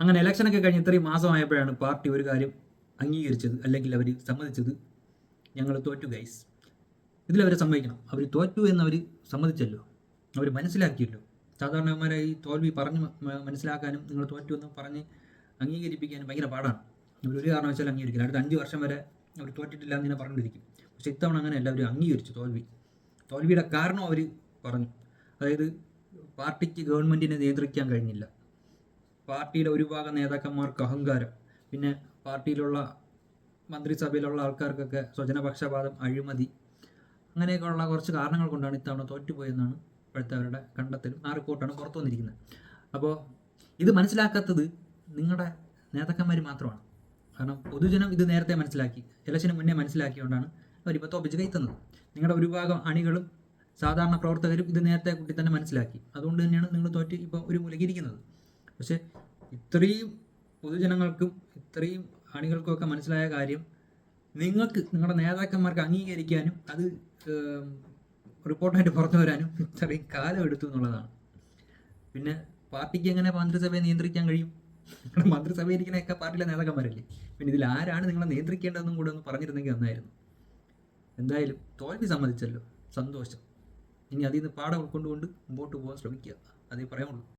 അങ്ങനെ ഇലക്ഷനൊക്കെ കഴിഞ്ഞ് ഇത്രയും മാസമായപ്പോഴാണ് പാർട്ടി ഒരു കാര്യം അംഗീകരിച്ചത്, അല്ലെങ്കിൽ അവർ സമ്മതിച്ചത്, ഞങ്ങൾ തോറ്റു ഗൈസ്. ഇതിലവർ സമ്മതിക്കണം. അവർ തോറ്റു എന്നവർ സമ്മതിച്ചല്ലോ, അവർ മനസ്സിലാക്കിയല്ലോ. സാധാരണമാരെ ഈ തോൽവി പറഞ്ഞ് മനസ്സിലാക്കാനും നിങ്ങൾ തോറ്റു എന്ന് പറഞ്ഞ് അംഗീകരിപ്പിക്കാനും ഭയങ്കര പാടാണ്. അവരൊരു കാരണവശാലും അംഗീകരിക്കില്ല. അടുത്ത 5 വർഷം വരെ അവർ തോറ്റിട്ടില്ല എന്നിങ്ങനെ പറഞ്ഞിരിക്കും. പക്ഷേ ഇത്തവണ അങ്ങനെയല്ല, അവർ അംഗീകരിച്ചു തോൽവിയുടെ കാരണം അവർ പറഞ്ഞു. അതായത് പാർട്ടിക്ക് ഗവൺമെൻറ്റിനെ നിയന്ത്രിക്കാൻ കഴിഞ്ഞില്ല, പാർട്ടിയുടെ ഒരു ഭാഗം നേതാക്കന്മാർക്ക് അഹങ്കാരം, പിന്നെ പാർട്ടിയിലുള്ള മന്ത്രിസഭയിലുള്ള ആൾക്കാർക്കൊക്കെ സ്വജനപക്ഷപാതം, അഴിമതി, അങ്ങനെയൊക്കെയുള്ള കുറച്ച് കാരണങ്ങൾ കൊണ്ടാണ് ഇത്തവണ തോറ്റുപോയെന്നാണ് ഇപ്പോഴത്തെ അവരുടെ കണ്ടെത്തലും ആ റിപ്പോർട്ടാണ് പുറത്തു വന്നിരിക്കുന്നത്. അപ്പോൾ ഇത് മനസ്സിലാക്കാത്തത് നിങ്ങളുടെ നേതാക്കന്മാർ മാത്രമാണ്. കാരണം പൊതുജനം ഇത് നേരത്തെ മനസ്സിലാക്കി, ഇലക്ഷന് മുന്നേ മനസ്സിലാക്കിയോണ്ടാണ് അവരിപ്പോൾ തോപ്പിച്ച് കയറ്റുന്നത്. നിങ്ങളുടെ ഒരു ഭാഗം അണികളും സാധാരണ പ്രവർത്തകരും ഇത് നേരത്തെ കൂട്ടി തന്നെ മനസ്സിലാക്കി. അതുകൊണ്ട് തന്നെയാണ് നിങ്ങൾ തോറ്റ് ഇപ്പോൾ ഒരു മൂലയ്ക്ക് ഇരിക്കുന്നത്. പക്ഷേ ഇത്രയും പൊതുജനങ്ങൾക്കും ഇത്രയും അണികൾക്കുമൊക്കെ മനസ്സിലായ കാര്യം നിങ്ങൾക്ക്, നിങ്ങളുടെ നേതാക്കന്മാർക്ക് അംഗീകരിക്കാനും അത് റിപ്പോർട്ടായിട്ട് പുറത്തു വരാനും ഇത്രയും കാലം എടുത്തു എന്നുള്ളതാണ്. പിന്നെ പാർട്ടിക്ക് എങ്ങനെ മന്ത്രിസഭയെ നിയന്ത്രിക്കാൻ കഴിയും? മന്ത്രിസഭയിൽ ഇരിക്കുന്നതൊക്കെ പാർട്ടിയിലെ നേതാക്കന്മാരല്ലേ. പിന്നെ ഇതിൽ ആരാണ് നിങ്ങളെ നിയന്ത്രിക്കേണ്ടതെന്നും കൂടെ ഒന്ന് പറഞ്ഞിരുന്നെങ്കിൽ നന്നായിരുന്നു. എന്തായാലും തോൽവി സമ്മതിച്ചല്ലോ, സന്തോഷം. ഇനി അതിൽ നിന്ന് പാഠം ഉൾക്കൊണ്ടുകൊണ്ട് മുമ്പോട്ട് പോകാൻ ശ്രമിക്കുക, അതേ പറയാനുള്ളൂ.